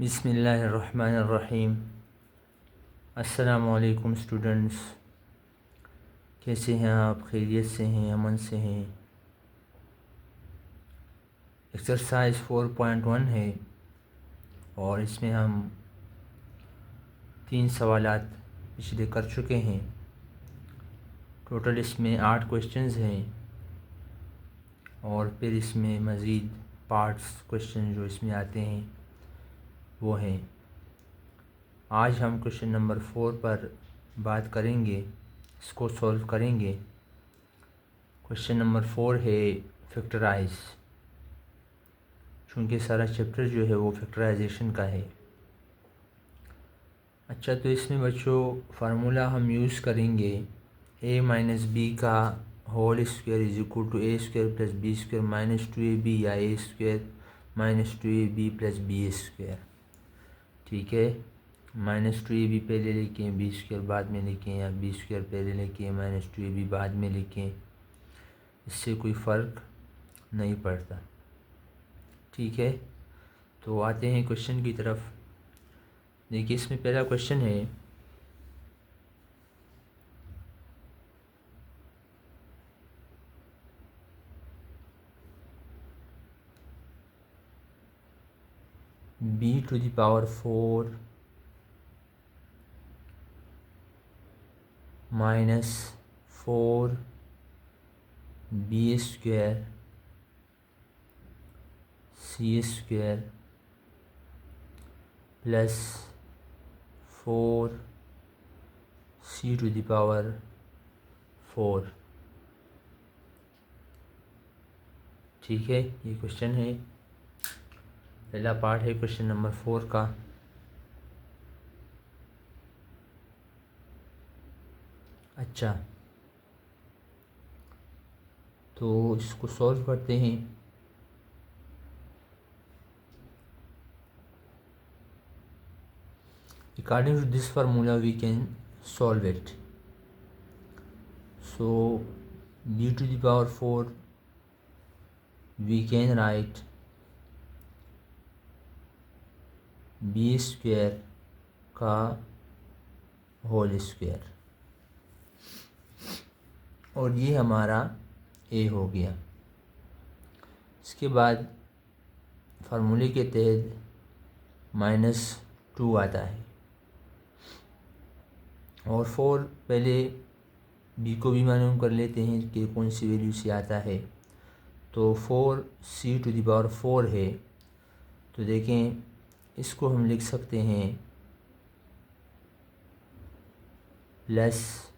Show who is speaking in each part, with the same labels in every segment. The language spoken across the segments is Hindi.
Speaker 1: बिस्मिल्लाहिर्रहमानिर्रहीम। अस्सलामुअलैकुम स्टूडेंट्स, कैसे हैं आप? खैरियत से हैं? अमन से हैं? एक्सरसाइज 4.1 है और इसमें हम 3 सवालात पिछले कर चुके हैं। टोटल इसमें 8 क्वेश्चंस हैं और फिर इसमें मज़ीद पार्ट्स क्वेश्चन जो इसमें आते हैं वो हैं। आज हम क्वेश्चन नंबर 4 पर बात करेंगे, इसको सॉल्व करेंगे। क्वेश्चन नंबर 4 है फैक्टराइज। चूँकि सारा चैप्टर जो है वो फैक्टराइजेशन का है। अच्छा, तो इसमें बच्चों फार्मूला हम यूज़ करेंगे a माइनस बी का whole square is equal to A square plus B square minus 2ab या A square minus 2ab plus B square. ठीक है, माइनस 2ab पहले लिखें, बी स्क्वायर बाद में लिखें, या बी स्क्वायर पहले लिखें माइनस 2ab बाद में लिखें, इससे कोई फ़र्क नहीं पड़ता। ठीक है, तो आते हैं क्वेश्चन की तरफ। देखिए, इसमें पहला क्वेश्चन है b⁴ minus 4b² c² plus 4c⁴। ठीक है, ये क्वेश्चन है, पहला पार्ट है क्वेश्चन नंबर 4 का। अच्छा, तो इसको सॉल्व करते हैं। According to this formula we can solve it. So b⁴ we can write b² का होल स्क्वायर और ये हमारा a हो गया। इसके बाद फार्मूले के तहत -2 आता है और 4 पहले b को भी मालूम कर लेते हैं कि कौन सी वैल्यू से आता है। तो 4c⁴ है, तो देखें इसको हम लिख सकते हैं प्लस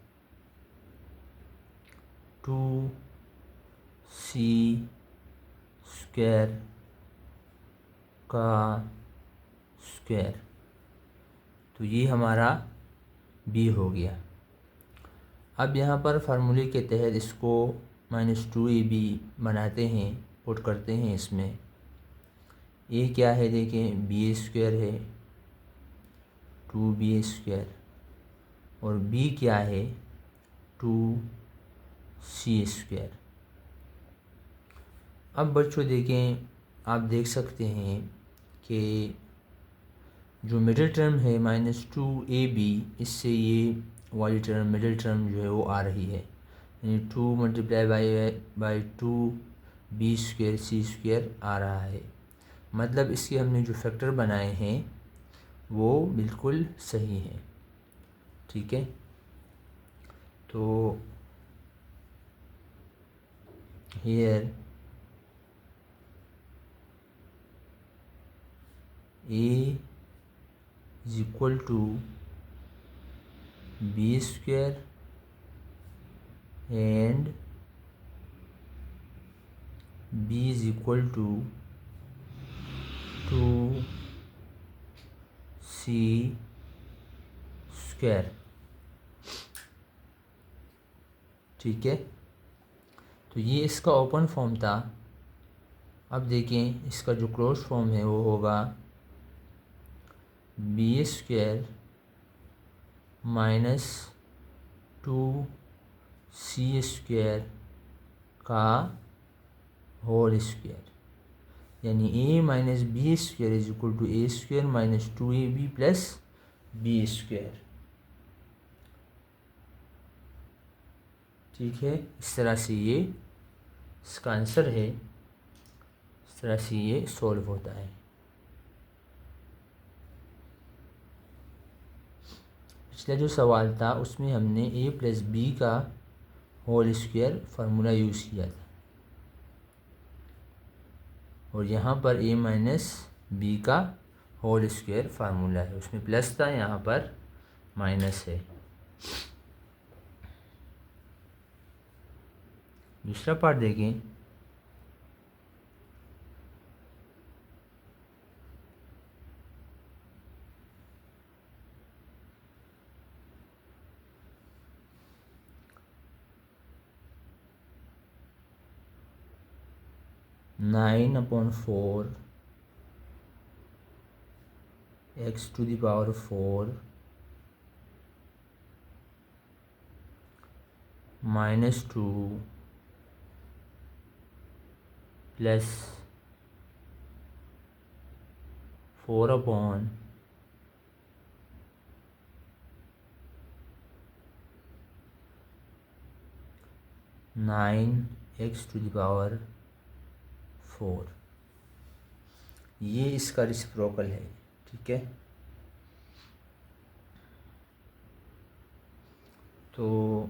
Speaker 1: 2c² का स्क्वायर। तो ये हमारा b हो गया। अब यहाँ पर फार्मूले के तहत इसको -2ab बनाते हैं, पुट करते हैं। इसमें a क्या है देखें, b² है, 2b² और b क्या है, 2c²। अब बच्चों देखें, आप देख सकते हैं कि जो मिडिल टर्म है -2ab, इससे ये वाली टर्म मिडिल टर्म जो है वो आ रही है, यानी 2 × बाई 2b² c² आ रहा है। मतलब इसके हमने जो फैक्टर बनाए हैं वो बिल्कुल सही है। ठीक है, तो here a is equal to b² and b is equal to 2c²। ठीक है, तो ये इसका ओपन फॉर्म था। अब देखें इसका जो क्लोज फॉर्म है वो होगा b² माइनस 2c² का होल स्क्वायर। यानी A minus B square is equal to A square minus 2ab plus B square. ठीक है, इस तरह से ये इसका आंसर है, इस तरह से ये सॉल्व होता है। पिछला जो सवाल था उसमें हमने ए प्लस बी का होल स्क्वायर फार्मूला यूज़ किया था, और यहाँ पर ए माइनस बी का होल स्क्वायर फार्मूला है, उसमें प्लस था, यहाँ पर माइनस है। दूसरा पार्ट देखें। Nine upon 4 x to the power 4 minus 2 plus 4 upon 9 x to the power 4, ये इसका रेसिप्रोकल है। ठीक है, तो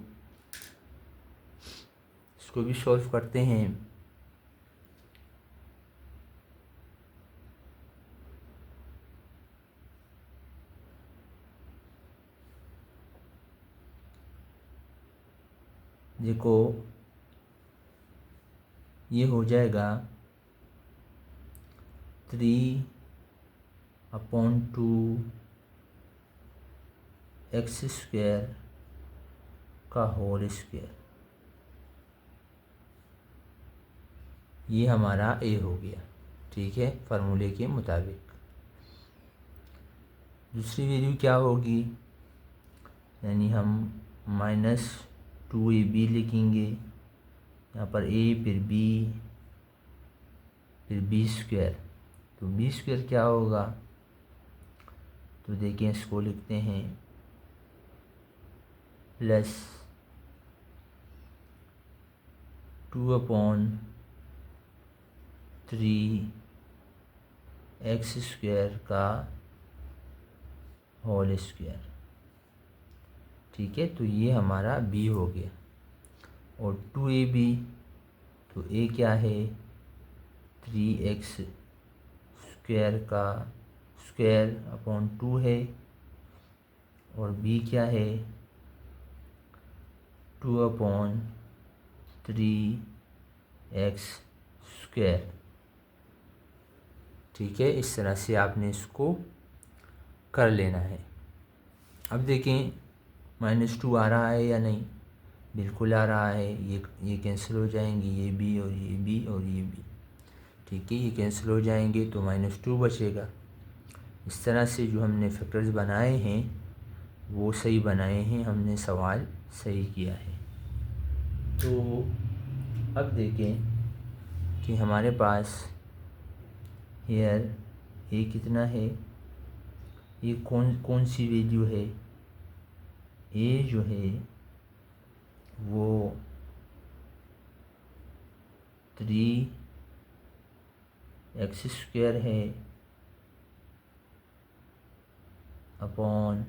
Speaker 1: इसको भी सॉल्व करते हैं। देखो ये हो जाएगा 3/2 एक्स स्क्वायर का होल स्क्वायर, ये हमारा ए हो गया। ठीक है, फार्मूले के मुताबिक। दूसरी वैल्यू क्या होगी, यानी हम माइनस 2ab लिखेंगे, यहाँ पर ए फिर बी स्क्वायर, तो बी स्क्वायर क्या होगा, तो देखिए इसको लिखते हैं प्लस 2/3 एक्स स्क्वायर का होल स्क्वायर। ठीक है, तो ये हमारा बी हो गया। और 2ab, तो ए क्या है 3x स्क्वायर का स्क्वायर अपॉन 2 है, और बी क्या है 2/3x स्क्वायर। ठीक है, इस तरह से आपने इसको कर लेना है। अब देखें -2 आ रहा है या नहीं, बिल्कुल आ रहा है। ये कैंसिल हो जाएंगे, ये बी और ये बी और ये बी। ठीक है, ये कैंसिल हो जाएंगे तो -2 बचेगा। इस तरह से जो हमने फैक्टर्स बनाए हैं वो सही बनाए हैं, हमने सवाल सही किया है। तो अब देखें कि हमारे पास हेयर ए कितना है, ये कौन सी वैल्यू है, ए जो है वो 3x स्क्वायर है अपॉन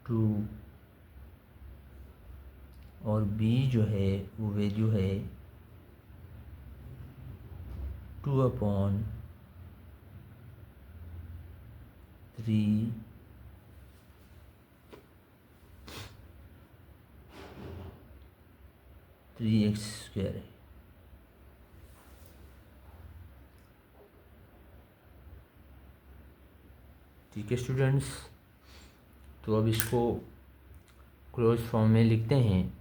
Speaker 1: 2, और बी जो है वो वैल्यू है 2/3 3x स्क्वायर है। ठीक है स्टूडेंट्स, तो अब इसको क्लोज फॉर्म में लिखते हैं।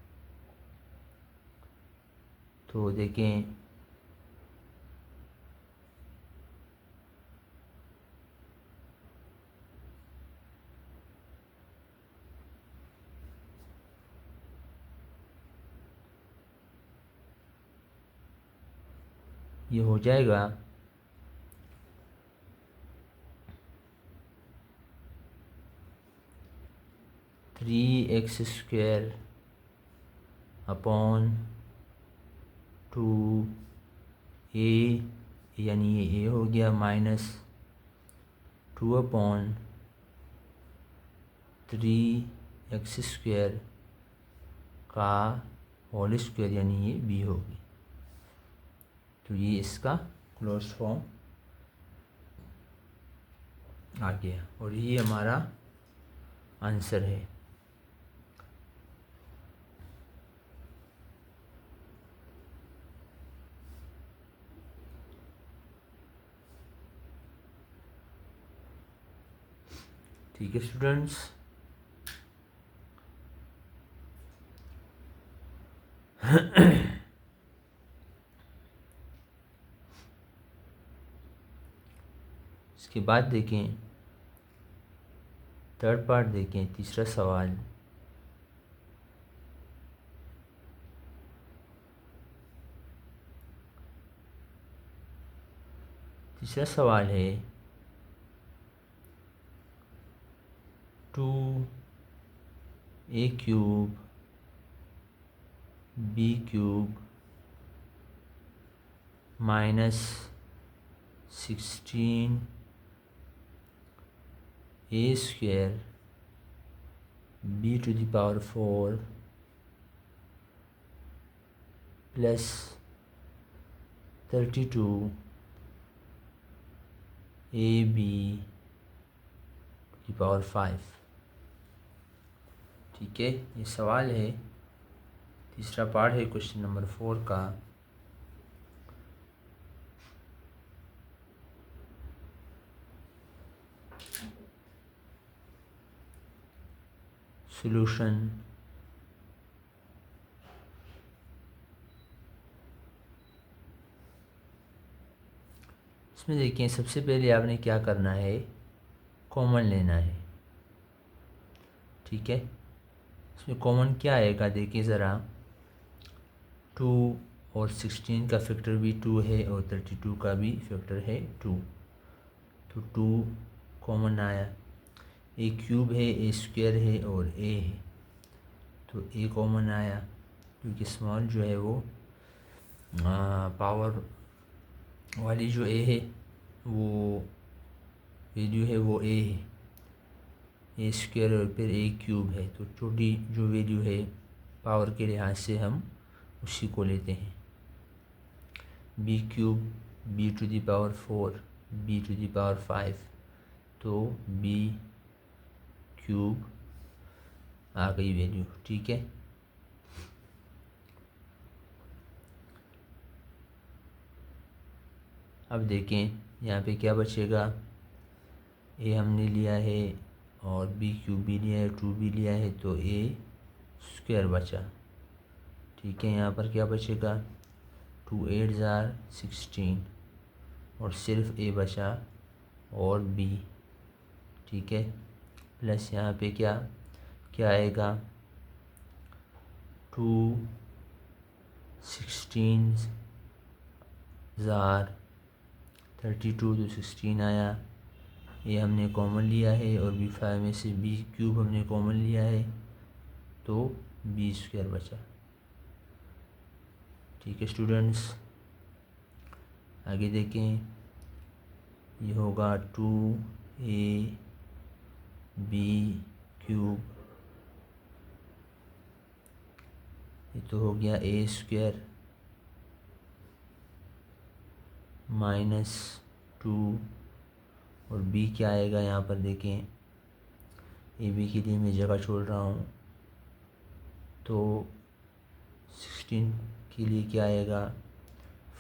Speaker 1: तो देखें ये हो जाएगा 3x² अपॉन 2a, यानी ये a हो गया, माइनस 2 अपॉन 3x² का होल स्क्वायर, यानी ये b होगी। तो ये इसका क्लोज फॉर्म आ गया और ये हमारा आंसर है। ठीक है स्टूडेंट्स, इसके बाद देखें थर्ड पार्ट, देखें तीसरा सवाल। तीसरा सवाल है 2a³ b³ minus 16a² b⁴ plus 32ab⁵। ठीक है, ये सवाल है, तीसरा पार्ट है क्वेश्चन नंबर 4 का। सॉल्यूशन। इसमें देखिए सबसे पहले आपने क्या करना है, कॉमन लेना है। ठीक है, इसमें कॉमन क्या आएगा, देखिए ज़रा, 2 और 16 का फैक्टर भी 2 है और 32 का भी फैक्टर है 2, तो 2 कॉमन आया। a³ है, a² है और a है, तो a कॉमन आया, क्योंकि स्मॉल जो है वो पावर वाली जो a है वो वैल्यू है वो a है, a² और फिर a³ है, तो छोटी जो वैल्यू है पावर के लिहाज से हम उसी को लेते हैं। b³ b⁴ b⁵, तो b³ आ गई वैल्यू। ठीक है, अब देखें यहाँ पे क्या बचेगा, a हमने लिया है और b³ भी लिया है, 2 भी लिया है, तो a² बचा। ठीक है, यहाँ पर क्या बचेगा, 2 8 16 और सिर्फ a बचा और b। ठीक है, प्लस यहाँ पे क्या क्या आएगा, 2 16 32, तो 16 आया, ये हमने कॉमन लिया है और b5 में से b³ हमने कॉमन लिया है, तो b² बचा। ठीक है स्टूडेंट्स, आगे देखें, ये होगा 2ab³ ये तो हो गया a² माइनस 2 और b क्या आएगा, यहाँ पर देखें ab के लिए मैं जगह छोड़ रहा हूँ, तो 16 के लिए क्या आएगा,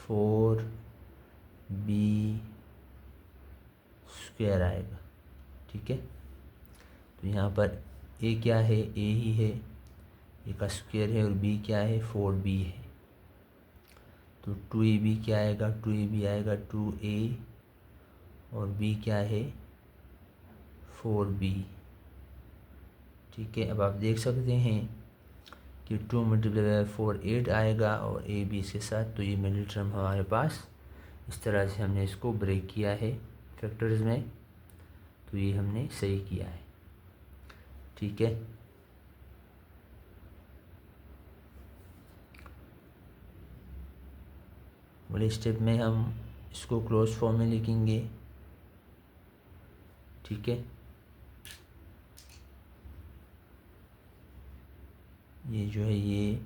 Speaker 1: 4b² आएगा। ठीक है, तो यहाँ पर a क्या है, a ही है, a का स्क्वायर है, और b क्या है, 4b है, तो 2ab क्या आएगा, 2ab आएगा 2a और b क्या है, 4b। ठीक है, अब आप देख सकते हैं कि 2 × 4 8 आएगा और a b इसके साथ, तो ये मिडिल टर्म हमारे पास इस तरह से हमने इसको ब्रेक किया है फैक्टर्स में, तो ये हमने सही किया है। ठीक है, अगले स्टेप में हम इसको क्लोज फॉर्म में लिखेंगे। ठीक है, ये जो है ये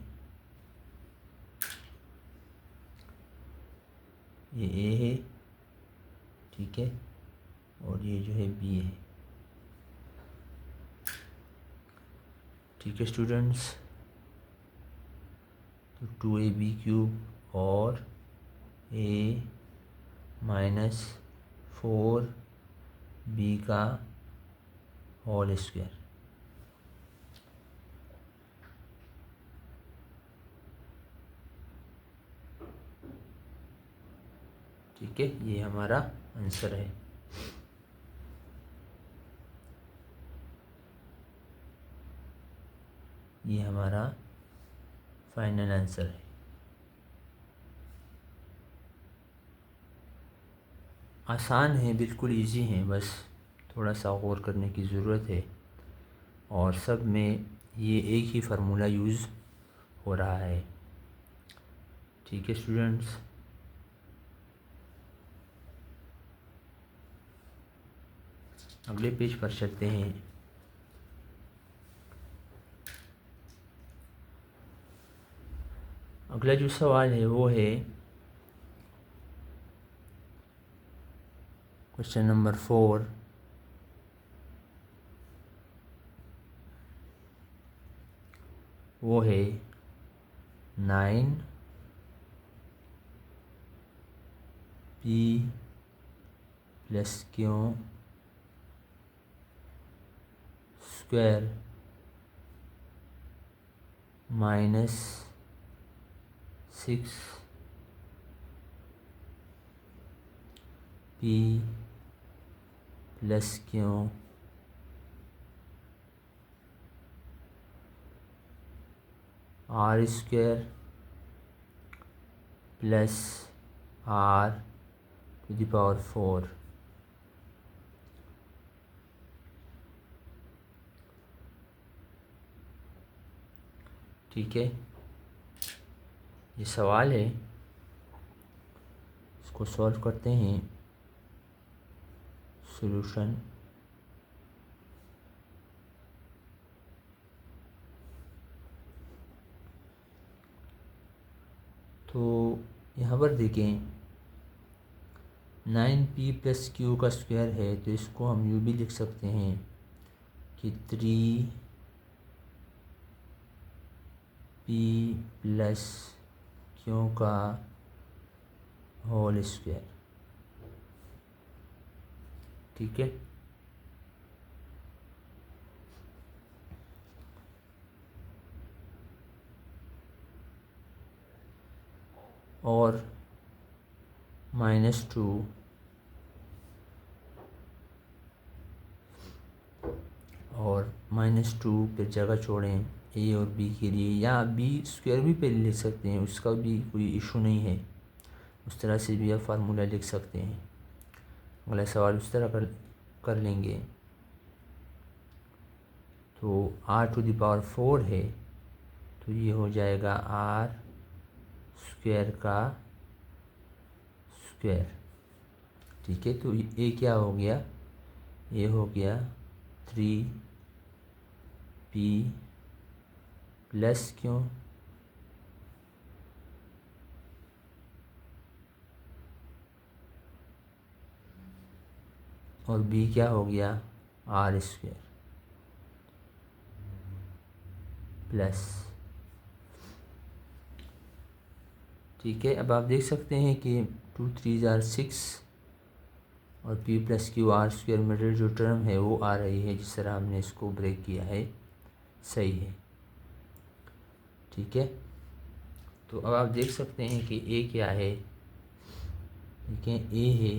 Speaker 1: ए है, ठीक है, और ये जो है बी है। ठीक है स्टूडेंट्स, तो 2ab³ और a माइनस 4b का होल स्क्वायर। ठीक है, ये हमारा आंसर है। ये हमारा फाइनल आंसर है। आसान है, बिल्कुल इजी है, बस थोड़ा सा गौर करने की ज़रूरत है। और सब में ये एक ही फार्मूला यूज़ हो रहा है। ठीक है स्टूडेंट्स, अगले पेज पर चलते हैं। अगला जो सवाल है वो है क्वेश्चन नंबर 4। वो है 9p + q square minus 6p + q r² plus r⁴। ठीक है, ये सवाल है, इसको सॉल्व करते हैं। सॉल्यूशन तो यहाँ पर देखें 9p + q का स्क्वायर है, तो इसको हम यूँ भी लिख सकते हैं कि 3p + q का होल स्क्वायर। ठीक है, और -2 और -2 पे जगह छोड़ें ए और बी के लिए, या b² भी पहले लिख सकते हैं, उसका भी कोई इशू नहीं है। उस तरह से भी आप फार्मूला लिख सकते हैं। अगला सवाल उस तरह कर लेंगे। तो r⁴ है, तो ये हो जाएगा r² का स्क्वायर। ठीक है, तो ये क्या हो गया, ये हो गया 3p + q और b क्या हो गया, r² प्लस। ठीक है, अब आप देख सकते हैं कि 2 3 = 6 और p + q r² मिडिल जो टर्म है वो आ रही है, जिस तरह हमने इसको ब्रेक किया है सही है। ठीक है, तो अब आप देख सकते हैं कि a क्या है। देखें, a है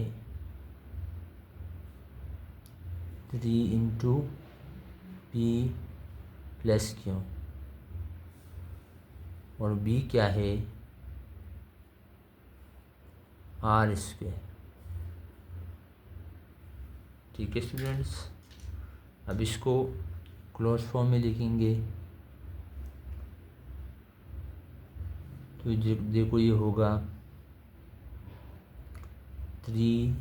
Speaker 1: 3 × p + q और b क्या है आर स्क्वायर। ठीक है स्टूडेंट्स, अब इसको क्लोज फॉर्म में लिखेंगे तो देखो ये होगा 3p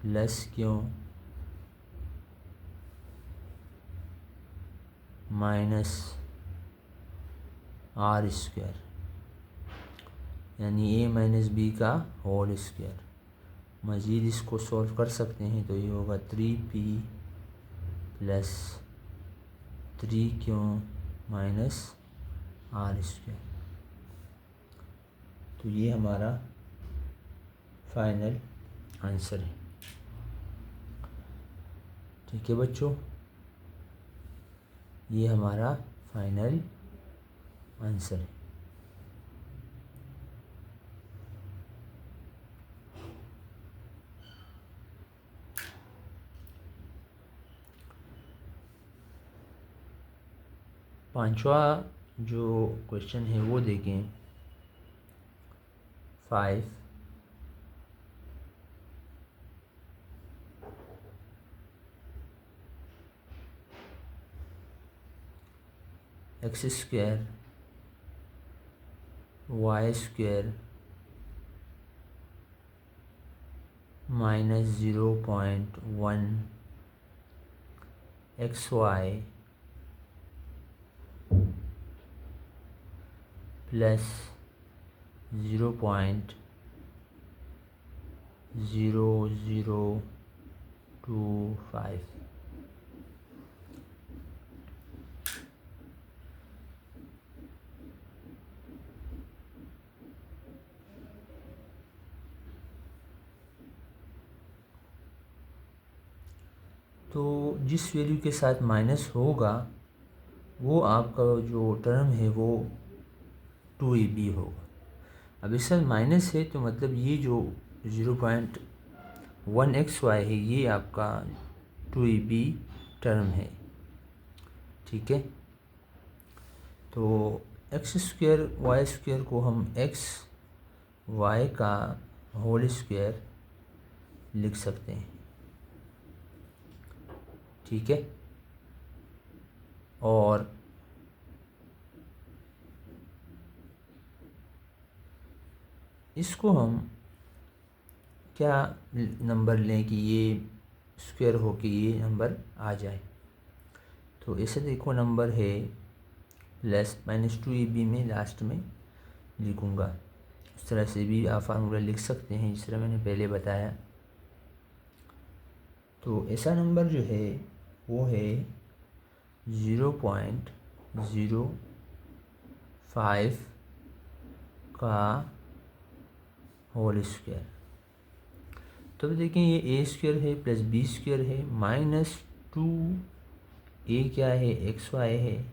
Speaker 1: प्लस क्यों माइनस आर स्क्वायर, यानी a माइनस बी का होल स्क्वायर। मज़ीद इसको सॉल्व कर सकते हैं तो ये होगा 3p plus 3q minus are square. तो ये हमारा फाइनल आंसर है। ठीक है बच्चों, ये हमारा फाइनल आंसर है। पांचवा जो क्वेश्चन है वो देखें। 5 x square y square minus 0.1 x y plus 0.0025। तो जिस वैल्यू के साथ माइनस होगा वो आपका जो टर्म है वो 2ab होगा। अब इस साथ माइनस है तो मतलब ये जो 0.1 एक्स वाई है ये आपका 2ab टर्म है। ठीक है, तो एक्स स्क्वायर वाई स्क्वायर को हम एक्स वाई का होल स्क्वायर लिख सकते हैं। ठीक है, और इसको हम क्या नंबर लें कि ये स्क्वायर हो के ये नंबर आ जाए। तो ऐसे देखो नंबर है -2ab में लास्ट में लिखूँगा। इस तरह से भी आप फार्मूला लिख सकते हैं जिस तरह मैंने पहले बताया। तो ऐसा नंबर जो है वो है 0.05 का होल स्क्वायर। तो देखें ये ए स्क्वायर है प्लस बी स्क्वायर है -2a क्या है एक्स वाई है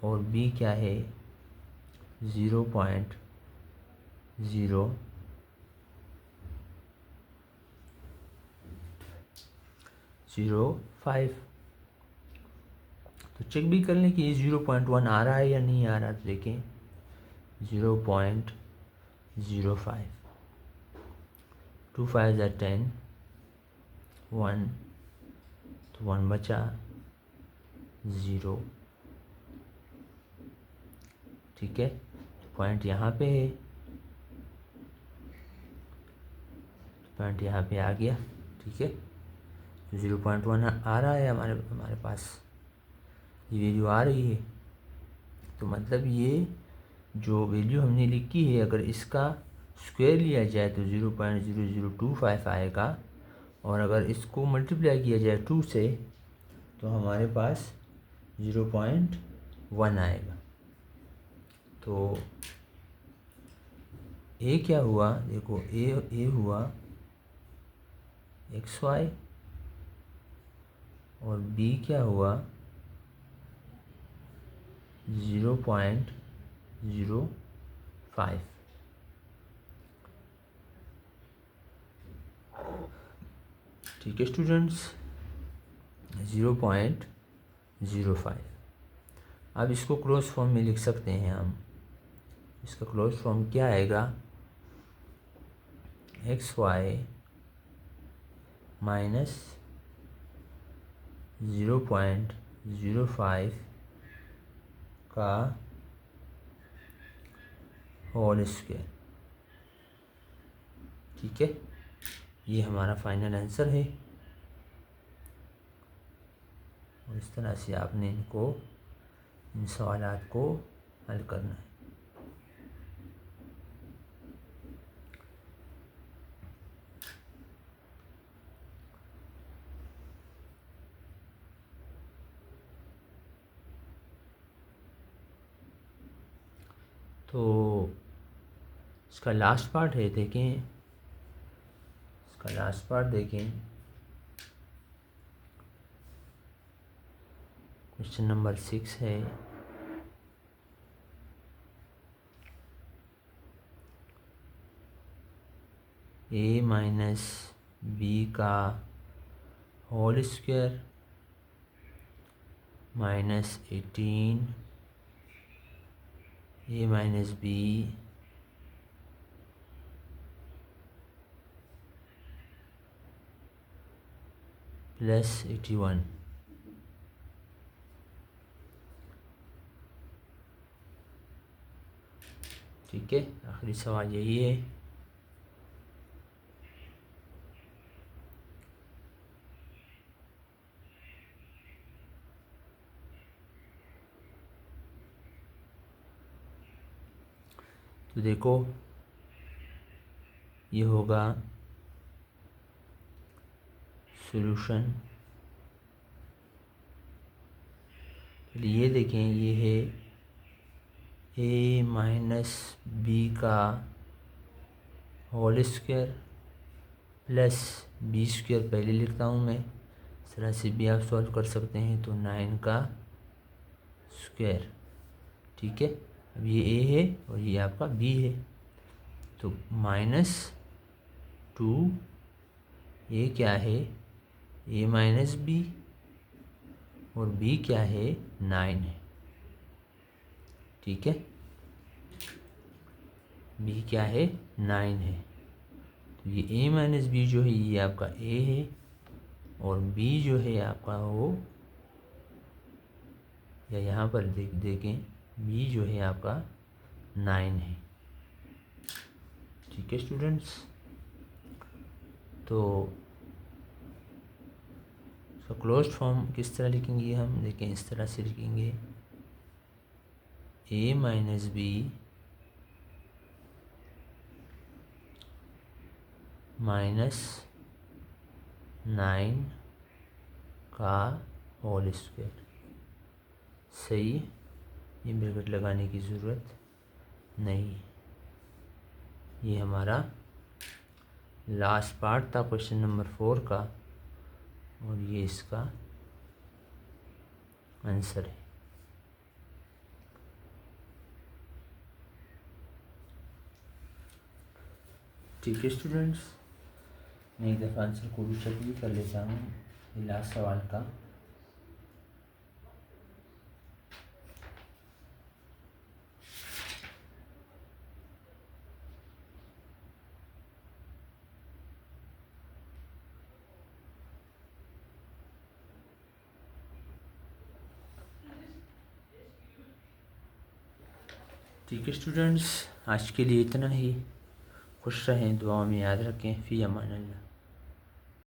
Speaker 1: और b क्या है 0.05। तो चेक भी कर लें कि ये 0.1 आ रहा है या नहीं आ रहा। तो देखें 0.05, 2 5 are 10, 1 तो 1 बचा 0। ठीक है, पॉइंट यहाँ पे है, पॉइंट यहाँ पे आ गया। ठीक है, तो 0.1 आ रहा है हमारे पास, ये वैल्यू आ रही है। तो मतलब ये जो वैल्यू हमने लिखी है अगर इसका स्क्वायर लिया जाए तो 0.0025 आएगा, और अगर इसको मल्टीप्लाई किया जाए 2 से तो हमारे पास 0.1 आएगा। तो ए क्या हुआ, देखो ए हुआ एक्स वाई और बी क्या हुआ 0.05। ठीक है स्टूडेंट्स, 0.05। अब इसको क्लोज फॉर्म में लिख सकते हैं हम इसका क्लोज फॉर्म क्या आएगा, एक्स वाई माइनस 0.05 का होल स्क्वायर। ठीक है, ये हमारा फाइनल आंसर है। और इस तरह से आपने इन सवालात को हल करना है। तो इसका लास्ट पार्ट है, देखें इसका लास्ट पार्ट देखें। क्वेश्चन नंबर 6 है, a माइनस बी का whole square minus 18 a minus b plus 81। ठीक है, आखिरी सवाल यही है। तो देखो, ये होगा सॉल्यूशन। ये देखें, ये है a माइनस बी का whole square plus B square पहले लिखता हूँ मैं, इस तरह से भी आप सॉल्व कर सकते हैं। तो 9 का स्क्वायर। ठीक है, अब ये a है और ये आपका b है, तो -2 ये क्या है, a माइनस बी, और b क्या है, 9 है। ठीक है, b क्या है, 9 है। तो ये a माइनस बी जो है ये आपका a है, और b जो है आपका वो, या यहाँ पर देखें b जो है आपका 9 है। ठीक है स्टूडेंट्स, तो क्लोज फॉर्म किस तरह लिखेंगे हम, देखें इस तरह से लिखेंगे, a माइनस बी माइनस 9 का होल स्क्वायर। सही, ये ब्रैकेट लगाने की ज़रूरत नहीं। ये हमारा लास्ट पार्ट था क्वेश्चन नंबर 4 का, और ये इसका आंसर है। ठीक है स्टूडेंट्स, मैं एक दफ़ा आंसर को भी चेक भी कर लेता हूँ ये लास्ट सवाल का। ठीक है स्टूडेंट्स, आज के लिए इतना ही। खुश रहें, दुआओं में याद रखें। फ़ी अमान अल्लाह।